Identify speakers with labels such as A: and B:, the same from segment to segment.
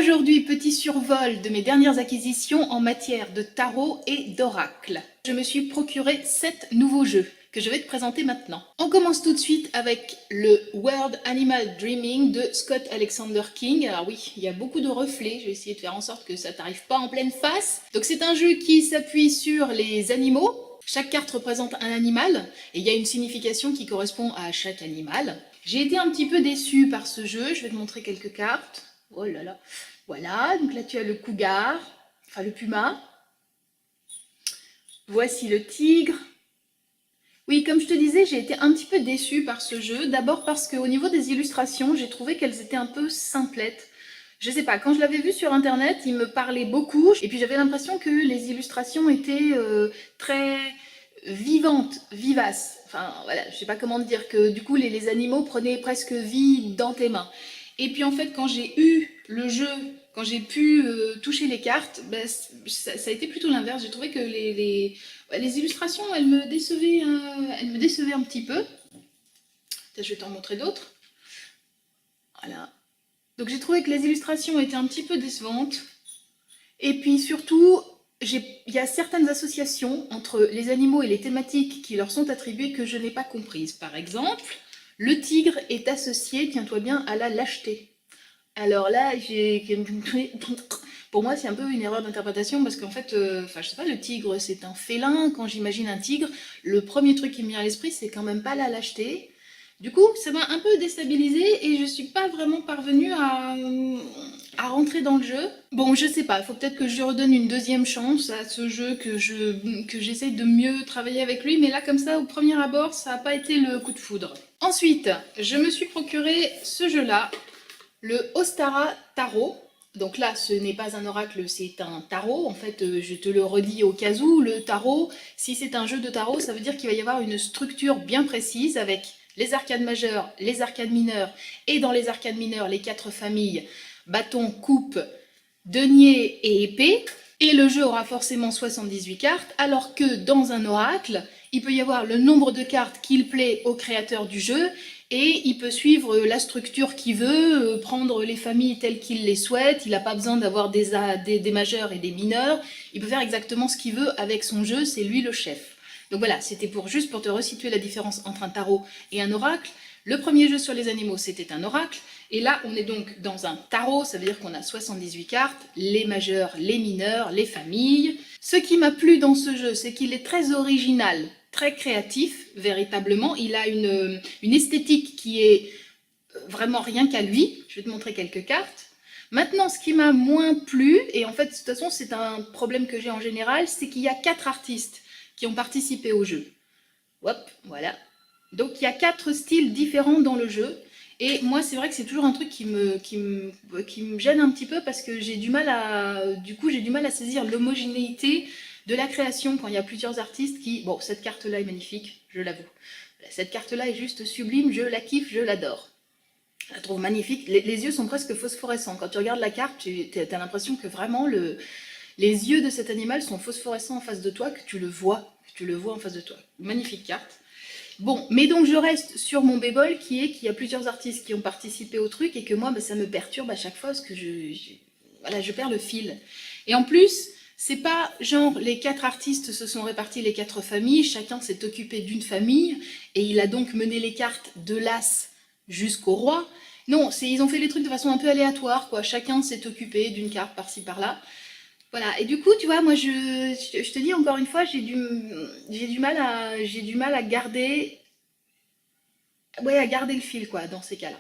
A: Aujourd'hui, petit survol de mes dernières acquisitions en matière de tarot et d'oracle. Je me suis procuré 7 nouveaux jeux que je vais te présenter maintenant. On commence tout de suite avec le World Animal Dreaming de Scott Alexander King. Alors oui, il y a beaucoup de reflets, je vais essayer de faire en sorte que ça t'arrive pas en pleine face. Donc c'est un jeu qui s'appuie sur les animaux. Chaque carte représente un animal et il y a une signification qui correspond à chaque animal. J'ai été un petit peu déçue par ce jeu, je vais te montrer quelques cartes. Oh là là, voilà, donc là tu as le cougar, enfin le puma. Voici le tigre. Oui, comme je te disais, j'ai été un petit peu déçue par ce jeu. D'abord parce qu'au niveau des illustrations, j'ai trouvé qu'elles étaient un peu simplettes. Je sais pas, quand je l'avais vu sur internet, il me parlait beaucoup. Et puis j'avais l'impression que les illustrations étaient très vivantes, vivaces. Enfin voilà, je sais pas comment te dire, que du coup les animaux prenaient presque vie dans tes mains. Et puis en fait, quand j'ai eu le jeu, quand j'ai pu toucher les cartes, ben, ça a été plutôt l'inverse. J'ai trouvé que les illustrations, elles me décevaient un petit peu. Je vais t'en montrer d'autres. Voilà. Donc j'ai trouvé que les illustrations étaient un petit peu décevantes. Et puis surtout, il y a certaines associations entre les animaux et les thématiques qui leur sont attribuées que je n'ai pas comprises. Par exemple, le tigre est associé, tiens-toi bien, à la lâcheté. Alors là, pour moi, c'est un peu une erreur d'interprétation parce qu'en fait, enfin, je sais pas, le tigre, c'est un félin. Quand j'imagine un tigre, le premier truc qui me vient à l'esprit, c'est quand même pas la lâcheté. Du coup, ça m'a un peu déstabilisée et je suis pas vraiment parvenue à rentrer dans le jeu. Bon, je sais pas, il faut peut-être que je redonne une deuxième chance à ce jeu, que j'essaye de mieux travailler avec lui, mais là, comme ça, au premier abord, ça n'a pas été le coup de foudre. Ensuite, je me suis procuré ce jeu-là, le Ostara Tarot. Donc là, ce n'est pas un oracle, c'est un tarot. En fait, je te le redis au cas où, le tarot, si c'est un jeu de tarot, ça veut dire qu'il va y avoir une structure bien précise avec les arcades majeures, les arcades mineures, et dans les arcades mineures, les 4 familles, bâton, coupe, denier et épée. Et le jeu aura forcément 78 cartes, alors que dans un oracle, il peut y avoir le nombre de cartes qu'il plaît au créateur du jeu, et il peut suivre la structure qu'il veut, prendre les familles telles qu'il les souhaite, il n'a pas besoin d'avoir des majeurs et des mineurs, il peut faire exactement ce qu'il veut avec son jeu, c'est lui le chef. Donc voilà, c'était juste pour te resituer la différence entre un tarot et un oracle. Le premier jeu sur les animaux, c'était un oracle, et là on est donc dans un tarot, ça veut dire qu'on a 78 cartes, les majeurs, les mineurs, les familles. Ce qui m'a plu dans ce jeu, c'est qu'il est très original, très créatif, véritablement. Il a une esthétique qui est vraiment rien qu'à lui. Je vais te montrer quelques cartes. Maintenant, ce qui m'a moins plu, et en fait, de toute façon, c'est un problème que j'ai en général, c'est qu'il y a 4 artistes qui ont participé au jeu. Hop, voilà. Donc, il y a 4 styles différents dans le jeu. Et moi, c'est vrai que c'est toujours un truc qui me gêne un petit peu parce que j'ai du mal à saisir l'homogénéité de la création quand il y a plusieurs artistes qui... Bon, cette carte-là est magnifique, je l'avoue. Cette carte-là est juste sublime, je la kiffe, je l'adore. Je la trouve magnifique. Les yeux sont presque phosphorescents. Quand tu regardes la carte, tu as l'impression que vraiment les yeux de cet animal sont phosphorescents en face de toi, que tu le vois en face de toi. Magnifique carte. Bon, mais donc je reste sur mon bémol qui est qu'il y a plusieurs artistes qui ont participé au truc et que moi, ça me perturbe à chaque fois parce que voilà, je perds le fil. Et en plus, c'est pas genre les 4 artistes se sont répartis les 4 familles, chacun s'est occupé d'une famille et il a donc mené les cartes de l'as jusqu'au roi. Non, ils ont fait les trucs de façon un peu aléatoire, quoi. Chacun s'est occupé d'une carte par-ci par-là. Voilà, et du coup, tu vois, moi, je te dis encore une fois, j'ai du mal à garder, ouais, à garder le fil, quoi, dans ces cas-là.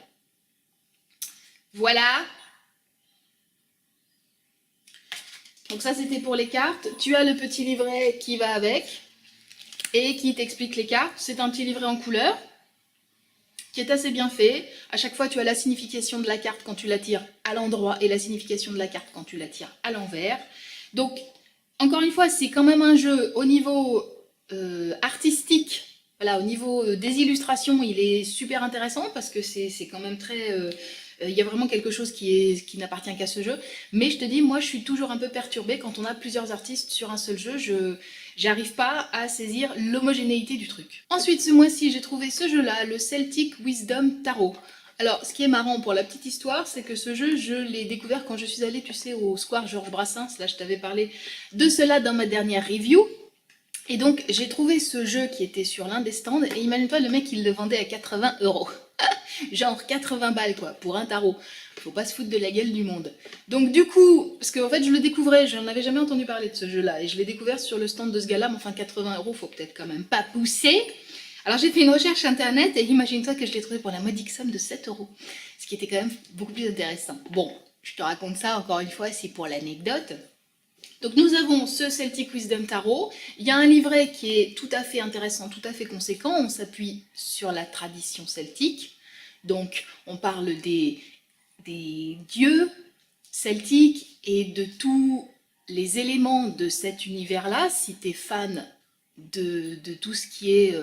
A: Voilà. Donc ça, c'était pour les cartes. Tu as le petit livret qui va avec et qui t'explique les cartes. C'est un petit livret en couleur qui est assez bien fait. À chaque fois, tu as la signification de la carte quand tu la tires à l'endroit et la signification de la carte quand tu la tires à l'envers. Donc, encore une fois, c'est quand même un jeu au niveau artistique. Voilà, au niveau des illustrations, il est super intéressant parce que c'est quand même très... il y a vraiment quelque chose qui n'appartient qu'à ce jeu. Mais je te dis, moi, je suis toujours un peu perturbée quand on a plusieurs artistes sur un seul jeu. J'arrive pas à saisir l'homogénéité du truc. Ensuite, ce mois-ci, j'ai trouvé ce jeu-là, le Celtic Wisdom Tarot. Alors, ce qui est marrant pour la petite histoire, c'est que ce jeu, je l'ai découvert quand je suis allée, tu sais, au Square Georges Brassens. Là, je t'avais parlé de cela dans ma dernière review. Et donc, j'ai trouvé ce jeu qui était sur l'un des stands, et imagine-toi, le mec, il le vendait à 80 euros. Genre 80 balles, quoi, pour un tarot. Faut pas se foutre de la gueule du monde. Donc du coup, parce qu'en fait, je le découvrais, je n'en avais jamais entendu parler de ce jeu-là, et je l'ai découvert sur le stand de ce gars-là, mais enfin 80 euros, faut peut-être quand même pas pousser. Alors j'ai fait une recherche internet, et imagine-toi que je l'ai trouvé pour la modique somme de 7 euros. Ce qui était quand même beaucoup plus intéressant. Bon, je te raconte ça encore une fois, c'est pour l'anecdote. Donc nous avons ce Celtic Wisdom Tarot. Il y a un livret qui est tout à fait intéressant, tout à fait conséquent. On s'appuie sur la tradition celtique. Donc on parle des dieux celtiques et de tous les éléments de cet univers-là. Si tu es fan de tout ce qui est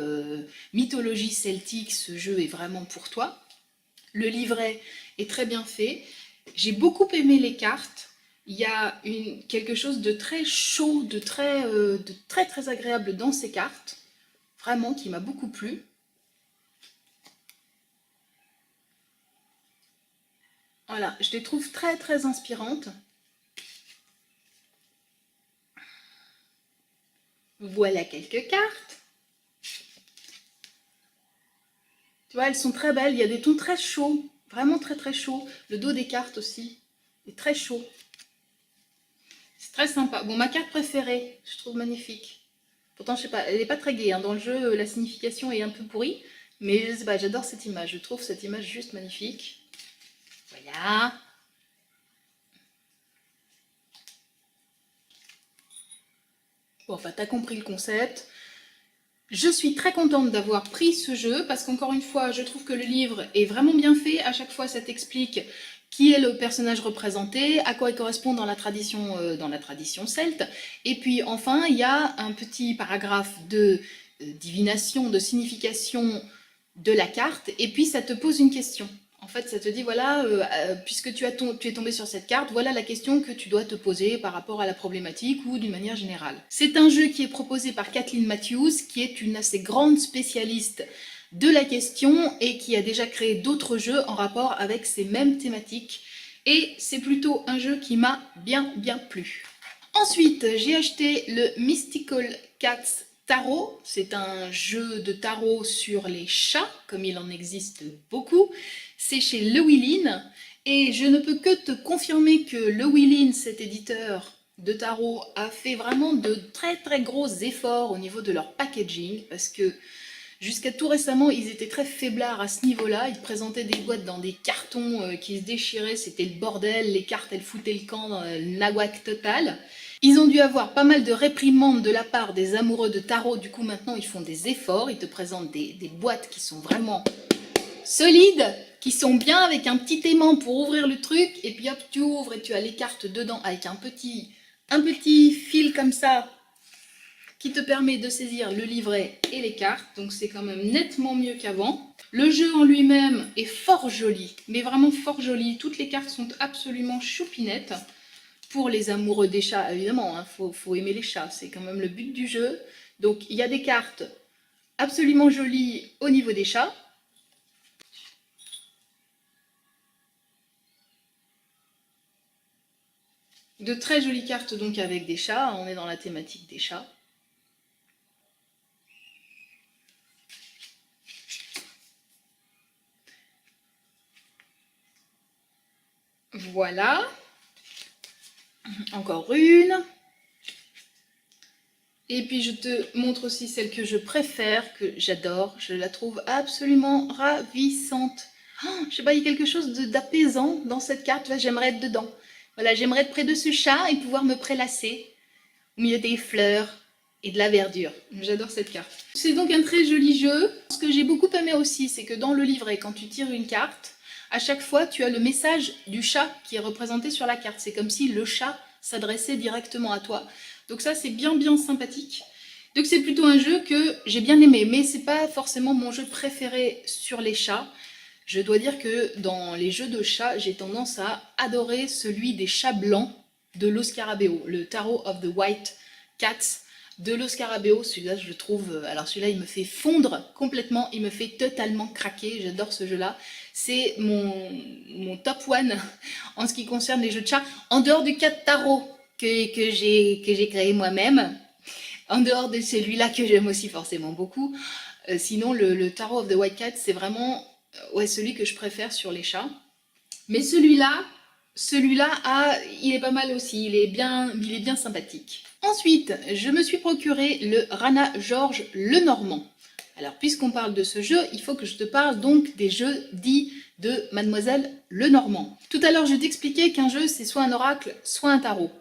A: mythologie celtique, ce jeu est vraiment pour toi. Le livret est très bien fait. J'ai beaucoup aimé les cartes. Il y a quelque chose de très chaud, de très agréable dans ces cartes. Vraiment, qui m'a beaucoup plu. Voilà, je les trouve très inspirantes. Voilà quelques cartes. Tu vois, elles sont très belles. Il y a des tons très chauds. Vraiment très chauds. Le dos des cartes aussi est très chaud. C'est très sympa. Bon, ma carte préférée, je trouve magnifique. Pourtant, je sais pas, elle n'est pas très gaie. Hein. Dans le jeu, la signification est un peu pourrie. Mais je sais pas, j'adore cette image. Je trouve cette image juste magnifique. Voilà. Bon, enfin, t'as compris le concept. Je suis très contente d'avoir pris ce jeu parce qu'encore une fois, je trouve que le livre est vraiment bien fait. À chaque fois, ça t'explique qui est le personnage représenté, à quoi il correspond dans la tradition celte. Et puis enfin, il y a un petit paragraphe de divination, de signification de la carte. Et puis, ça te pose une question. En fait, ça te dit, voilà, puisque tu es tombé sur cette carte, voilà la question que tu dois te poser par rapport à la problématique ou d'une manière générale. C'est un jeu qui est proposé par Kathleen Matthews, qui est une assez grande spécialiste de la question et qui a déjà créé d'autres jeux en rapport avec ces mêmes thématiques. Et c'est plutôt un jeu qui m'a bien plu. Ensuite, j'ai acheté le Mystical Cats Tarot. C'est un jeu de tarot sur les chats, comme il en existe beaucoup. C'est chez Llewellyn. Et je ne peux que te confirmer que Llewellyn, cet éditeur de tarot, a fait vraiment de très gros efforts au niveau de leur packaging, parce que jusqu'à tout récemment, ils étaient très faiblards à ce niveau-là. Ils présentaient des boîtes dans des cartons qui se déchiraient, c'était le bordel. Les cartes, elles foutaient le camp dans le nawak total. Ils ont dû avoir pas mal de réprimandes de la part des amoureux de tarot. Du coup, maintenant, ils font des efforts. Ils te présentent des boîtes qui sont vraiment solides, qui sont bien avec un petit aimant pour ouvrir le truc. Et puis hop, tu ouvres et tu as les cartes dedans avec un petit fil comme ça qui te permet de saisir le livret et les cartes. Donc c'est quand même nettement mieux qu'avant. Le jeu en lui-même est fort joli, mais vraiment fort joli. Toutes les cartes sont absolument choupinettes. Pour les amoureux des chats, évidemment, hein, faut aimer les chats, c'est quand même le but du jeu. Donc il y a des cartes absolument jolies au niveau des chats. De très jolies cartes donc avec des chats, on est dans la thématique des chats. Voilà. Encore une. Et puis je te montre aussi celle que je préfère, que j'adore. Je la trouve absolument ravissante. Oh, je sais pas, il y a quelque chose d'apaisant dans cette carte. Là, j'aimerais être dedans. Voilà, j'aimerais être près de ce chat et pouvoir me prélasser au milieu des fleurs et de la verdure. J'adore cette carte. C'est donc un très joli jeu. Ce que j'ai beaucoup aimé aussi, c'est que dans le livret, quand tu tires une carte, à chaque fois, tu as le message du chat qui est représenté sur la carte. C'est comme si le chat s'adressait directement à toi. Donc ça, c'est bien sympathique. Donc c'est plutôt un jeu que j'ai bien aimé, mais c'est pas forcément mon jeu préféré sur les chats. Je dois dire que dans les jeux de chats, j'ai tendance à adorer celui des chats blancs de Lo Scarabeo, le Tarot of the White Cats. de Los Scarabeo. Celui-là, je le trouve... alors celui-là, il me fait fondre complètement, il me fait totalement craquer, j'adore ce jeu-là. C'est mon top one en ce qui concerne les jeux de chat, en dehors du 4 tarot que j'ai créé moi-même, en dehors de celui-là que j'aime aussi forcément beaucoup. Sinon, le Tarot of the White Cat, c'est vraiment ouais, celui que je préfère sur les chats. Mais celui-là, il est pas mal aussi, il est bien sympathique. Ensuite, je me suis procuré le Rana George Lenormand. Alors, puisqu'on parle de ce jeu, il faut que je te parle donc des jeux dits de Mademoiselle Lenormand. Tout à l'heure, je t'expliquais qu'un jeu, c'est soit un oracle, soit un tarot.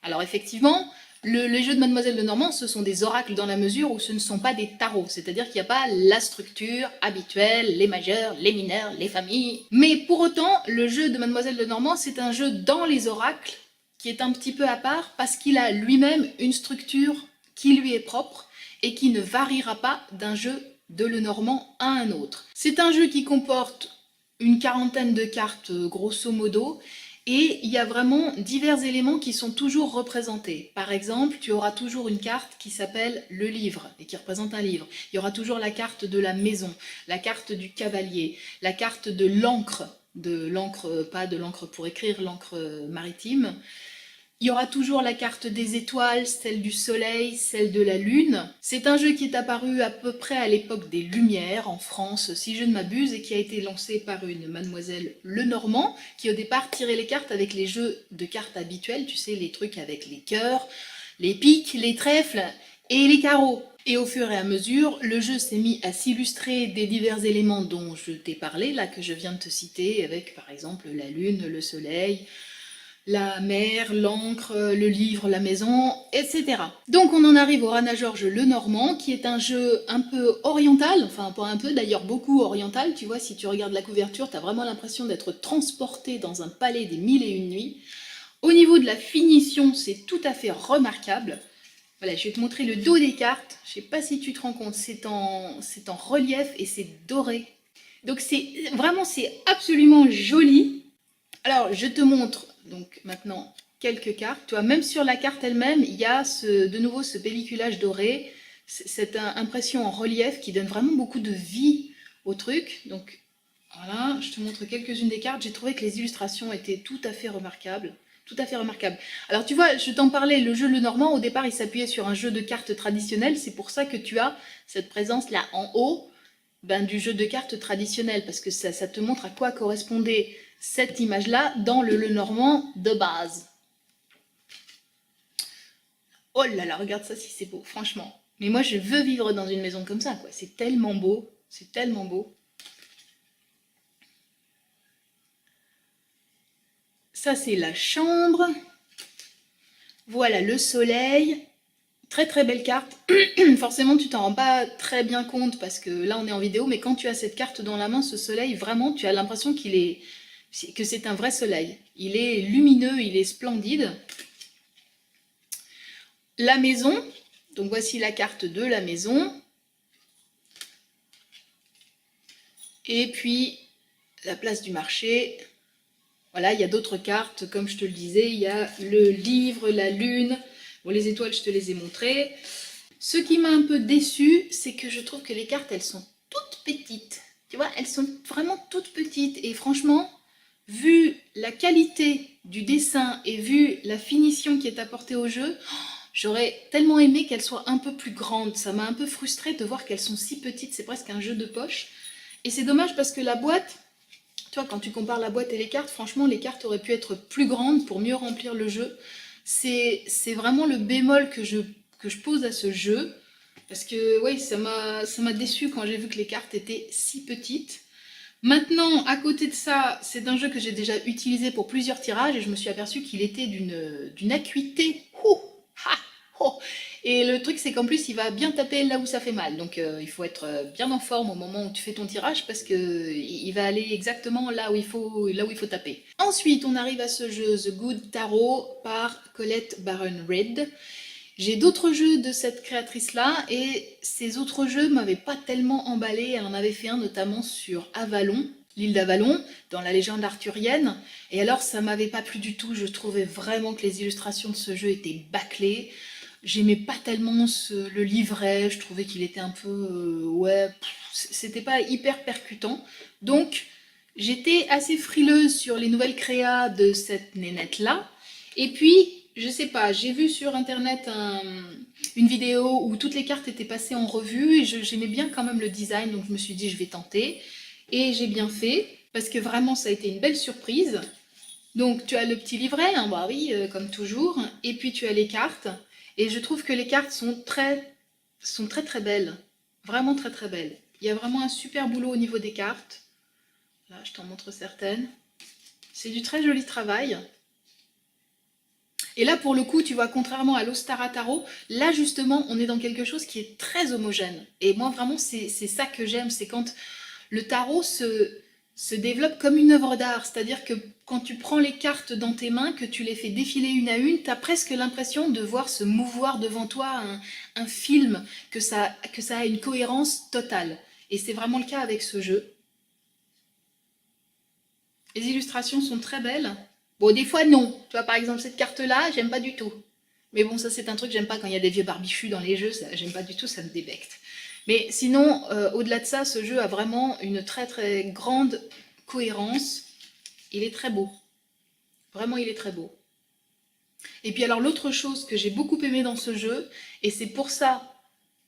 A: Alors effectivement, les jeux de Mademoiselle Lenormand, ce sont des oracles dans la mesure où ce ne sont pas des tarots, c'est-à-dire qu'il n'y a pas la structure habituelle, les majeurs, les mineurs, les familles. Mais pour autant, le jeu de Mademoiselle Lenormand, c'est un jeu dans les oracles qui est un petit peu à part parce qu'il a lui-même une structure qui lui est propre et qui ne variera pas d'un jeu de Lenormand à un autre. C'est un jeu qui comporte une quarantaine de cartes grosso modo, et il y a vraiment divers éléments qui sont toujours représentés. Par exemple, tu auras toujours une carte qui s'appelle le livre et qui représente un livre. Il y aura toujours la carte de la maison, la carte du cavalier, la carte de l'encre, pas de l'encre pour écrire, l'encre maritime. Il y aura toujours la carte des étoiles, celle du soleil, celle de la lune. C'est un jeu qui est apparu à peu près à l'époque des Lumières en France, si je ne m'abuse, et qui a été lancé par une Mademoiselle Lenormand, qui au départ tirait les cartes avec les jeux de cartes habituels, tu sais, les trucs avec les cœurs, les piques, les trèfles et les carreaux. Et au fur et à mesure, le jeu s'est mis à s'illustrer des divers éléments dont je t'ai parlé, là que je viens de te citer, avec par exemple la lune, le soleil, la mer, l'encre, le livre, la maison, etc. Donc on en arrive au Rana George Lenormand, qui est un jeu un peu oriental, enfin pas un peu, d'ailleurs beaucoup oriental, tu vois, si tu regardes la couverture, t'as vraiment l'impression d'être transporté dans un palais des 1001 nuits. Au niveau de la finition, c'est tout à fait remarquable. Voilà, je vais te montrer le dos des cartes, je sais pas si tu te rends compte, c'est en relief et c'est doré. Donc c'est absolument joli. Alors je te montre donc maintenant quelques cartes. Tu vois, même sur la carte elle-même, il y a de nouveau ce pelliculage doré, cette impression en relief qui donne vraiment beaucoup de vie au truc. Donc voilà, je te montre quelques-unes des cartes. J'ai trouvé que les illustrations étaient tout à fait remarquables. Tout à fait remarquables. Alors tu vois, je t'en parlais, le jeu Lenormand, au départ il s'appuyait sur un jeu de cartes traditionnel. C'est pour ça que tu as cette présence là en haut du jeu de cartes traditionnel, parce que ça te montre à quoi correspondait cette image-là dans le Lenormand de base. Oh là là, regarde ça si c'est beau, franchement. Mais moi, je veux vivre dans une maison comme ça, quoi. C'est tellement beau, c'est tellement beau. Ça, c'est la chambre. Voilà le soleil. Très très belle carte. Forcément, tu t'en rends pas très bien compte parce que là, on est en vidéo, mais quand tu as cette carte dans la main, ce soleil, vraiment, tu as l'impression que c'est un vrai soleil. Il est lumineux, il est splendide. La maison, donc voici la carte de la maison. Et puis, la place du marché. Voilà, il y a d'autres cartes, comme je te le disais, il y a le livre, la lune. Bon, les étoiles, je te les ai montrées. Ce qui m'a un peu déçue, c'est que je trouve que les cartes, elles sont toutes petites. Tu vois, elles sont vraiment toutes petites. Et franchement, vu la qualité du dessin et vu la finition qui est apportée au jeu, j'aurais tellement aimé qu'elles soient un peu plus grandes. Ça m'a un peu frustrée de voir qu'elles sont si petites. C'est presque un jeu de poche. Et c'est dommage parce que la boîte, tu vois, quand tu compares la boîte et les cartes, franchement, les cartes auraient pu être plus grandes pour mieux remplir le jeu. C'est vraiment le bémol que je pose à ce jeu. Parce que, oui, ça m'a déçu quand j'ai vu que les cartes étaient si petites. Maintenant, à côté de ça, c'est un jeu que j'ai déjà utilisé pour plusieurs tirages et je me suis aperçue qu'il était d'une acuité. Et le truc, c'est qu'en plus, il va bien taper là où ça fait mal. Donc, il faut être bien en forme au moment où tu fais ton tirage parce qu'il va aller exactement là où il faut taper. Ensuite, on arrive à ce jeu The Good Tarot par Colette Baron-Reid. J'ai d'autres jeux de cette créatrice-là et ces autres jeux m'avaient pas tellement emballé. Elle en avait fait un notamment sur Avalon, l'île d'Avalon, dans la légende arthurienne. Et alors, ça m'avait pas plu du tout. Je trouvais vraiment que les illustrations de ce jeu étaient bâclées. J'aimais pas tellement le livret, je trouvais qu'il était un peu... ouais, c'était pas hyper percutant. Donc, j'étais assez frileuse sur les nouvelles créas de cette nénette-là. Et puis, je sais pas, j'ai vu sur internet une vidéo où toutes les cartes étaient passées en revue et j'aimais bien quand même le design, donc je me suis dit je vais tenter. Et j'ai bien fait, parce que vraiment ça a été une belle surprise. Donc tu as le petit livret, hein, bah oui, comme toujours, et puis tu as les cartes. Et je trouve que les cartes sont très très belles, vraiment très très belles. Il y a vraiment un super boulot au niveau des cartes. Là, je t'en montre certaines. C'est du très joli travail. Et là, pour le coup, tu vois, contrairement à l'Ostara Tarot, là, justement, on est dans quelque chose qui est très homogène. Et moi, vraiment, c'est ça que j'aime, c'est quand le tarot se développe comme une œuvre d'art. C'est-à-dire que quand tu prends les cartes dans tes mains, que tu les fais défiler une à une, tu as presque l'impression de voir se mouvoir devant toi un film, que ça a une cohérence totale. Et c'est vraiment le cas avec ce jeu. Les illustrations sont très belles. Bon, des fois, non. Tu vois, par exemple, cette carte-là, j'aime pas du tout. Mais bon, ça, c'est un truc que j'aime pas quand il y a des vieux barbichus dans les jeux. J'aime pas du tout, ça me débecte. Mais sinon, au-delà de ça, ce jeu a vraiment une très très grande cohérence. Il est très beau. Vraiment, il est très beau. Et puis alors, l'autre chose que j'ai beaucoup aimé dans ce jeu, et c'est pour ça,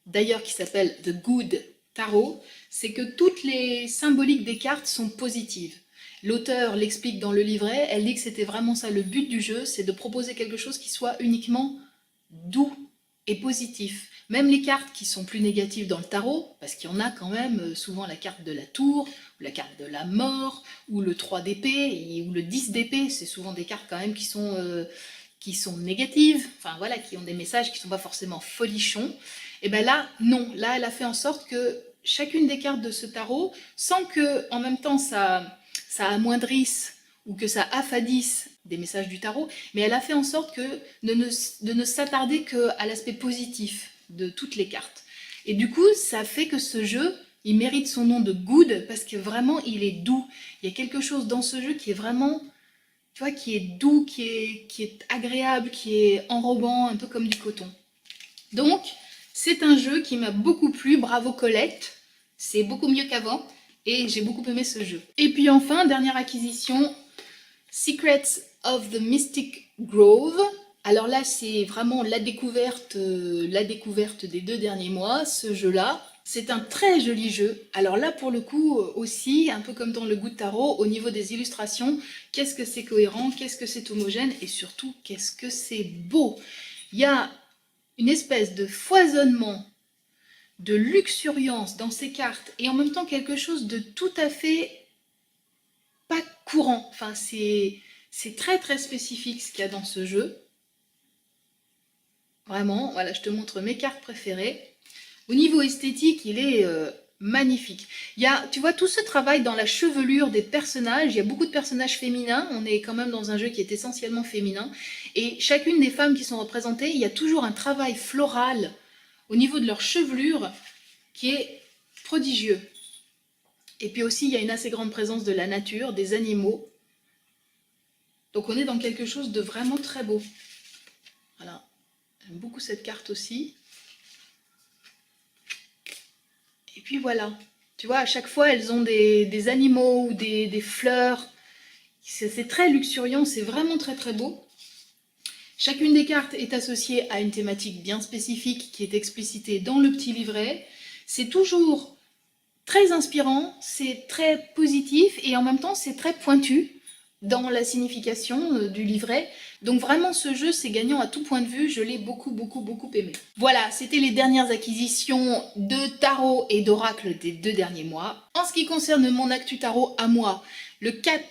A: d'ailleurs, qu'il s'appelle The Good Tarot, c'est que toutes les symboliques des cartes sont positives. L'auteur l'explique dans le livret, elle dit que c'était vraiment ça le but du jeu, c'est de proposer quelque chose qui soit uniquement doux et positif. Même les cartes qui sont plus négatives dans le tarot, parce qu'il y en a quand même, souvent la carte de la tour, ou la carte de la mort, ou le 3 d'épée, ou le 10 d'épée, c'est souvent des cartes quand même qui sont négatives, enfin voilà, qui ont des messages qui ne sont pas forcément folichons. Et bien là, non, là elle a fait en sorte que chacune des cartes de ce tarot, sans que en même temps ça amoindrisse ou que ça affadisse des messages du tarot, mais elle a fait en sorte que de ne s'attarder qu'à l'aspect positif de toutes les cartes. Et du coup, ça fait que ce jeu, il mérite son nom de good parce que vraiment, il est doux. Il y a quelque chose dans ce jeu qui est vraiment, tu vois, qui est doux, qui est agréable, qui est enrobant, un peu comme du coton. Donc, c'est un jeu qui m'a beaucoup plu. Bravo Colette, c'est beaucoup mieux qu'avant. Et j'ai beaucoup aimé ce jeu. Et puis enfin, dernière acquisition, Secrets of the Mystic Grove. Alors là, c'est vraiment la découverte des 2 derniers mois, ce jeu-là. C'est un très joli jeu. Alors là, pour le coup, aussi, un peu comme dans le goût de tarot, au niveau des illustrations, qu'est-ce que c'est cohérent, qu'est-ce que c'est homogène, et surtout, qu'est-ce que c'est beau. Il y a une espèce de foisonnement, de luxuriance dans ces cartes, et en même temps quelque chose de tout à fait pas courant. Enfin, c'est très très spécifique ce qu'il y a dans ce jeu. Vraiment, voilà, je te montre mes cartes préférées. Au niveau esthétique, il est magnifique. Il y a, tu vois, tout ce travail dans la chevelure des personnages. Il y a beaucoup de personnages féminins. On est quand même dans un jeu qui est essentiellement féminin. Et chacune des femmes qui sont représentées, il y a toujours un travail floral au niveau de leur chevelure qui est prodigieux. Et puis aussi, il y a une assez grande présence de la nature, des animaux. Donc on est dans quelque chose de vraiment très beau. Voilà, j'aime beaucoup cette carte aussi. Et puis voilà, tu vois, à chaque fois, elles ont des animaux ou des fleurs. C'est très luxuriant, c'est vraiment très très beau. Chacune des cartes est associée à une thématique bien spécifique qui est explicitée dans le petit livret. C'est toujours très inspirant, c'est très positif et en même temps c'est très pointu dans la signification du livret. Donc vraiment ce jeu c'est gagnant à tout point de vue, je l'ai beaucoup aimé. Voilà, c'était les dernières acquisitions de tarot et d'oracle des 2 derniers mois. En ce qui concerne mon actu tarot à moi, le 4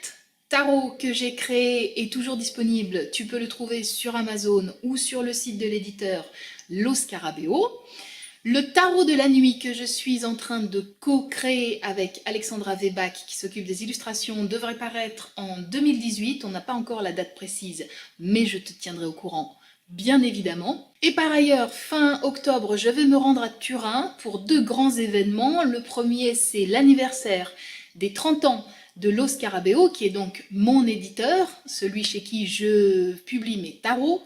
A: tarot que j'ai créé est toujours disponible, tu peux le trouver sur Amazon ou sur le site de l'éditeur Lo Scarabeo. Le tarot de la nuit que je suis en train de co-créer avec Alexandra Weback qui s'occupe des illustrations devrait paraître en 2018. On n'a pas encore la date précise, mais je te tiendrai au courant, bien évidemment. Et par ailleurs, fin octobre, je vais me rendre à Turin pour 2 grands événements. Le premier, c'est l'anniversaire des 30 ans de Lo Scarabeo, qui est donc mon éditeur, celui chez qui je publie mes tarots.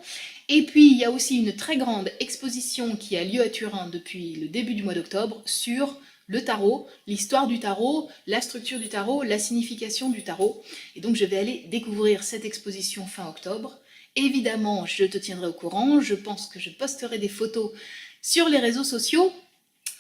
A: Et puis il y a aussi une très grande exposition qui a lieu à Turin depuis le début du mois d'octobre sur le tarot, l'histoire du tarot, la structure du tarot, la signification du tarot. Et donc je vais aller découvrir cette exposition fin octobre. Évidemment, je te tiendrai au courant, je pense que je posterai des photos sur les réseaux sociaux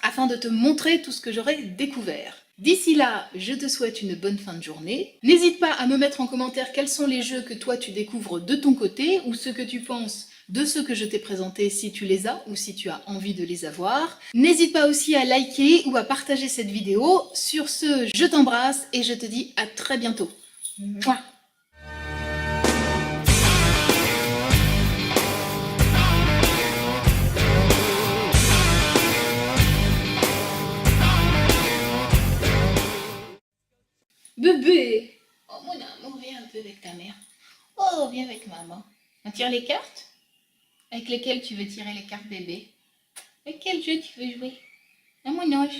A: afin de te montrer tout ce que j'aurai découvert. D'ici là, je te souhaite une bonne fin de journée. N'hésite pas à me mettre en commentaire quels sont les jeux que toi tu découvres de ton côté ou ce que tu penses de ceux que je t'ai présentés si tu les as ou si tu as envie de les avoir. N'hésite pas aussi à liker ou à partager cette vidéo. Sur ce, je t'embrasse et je te dis à très bientôt. Mouah. Bébé! Oh mon amour, viens un peu avec ta mère. Oh, viens avec maman. On tire les cartes? Avec lesquelles tu veux tirer les cartes bébé? Avec quel jeu tu veux jouer? À mon ange.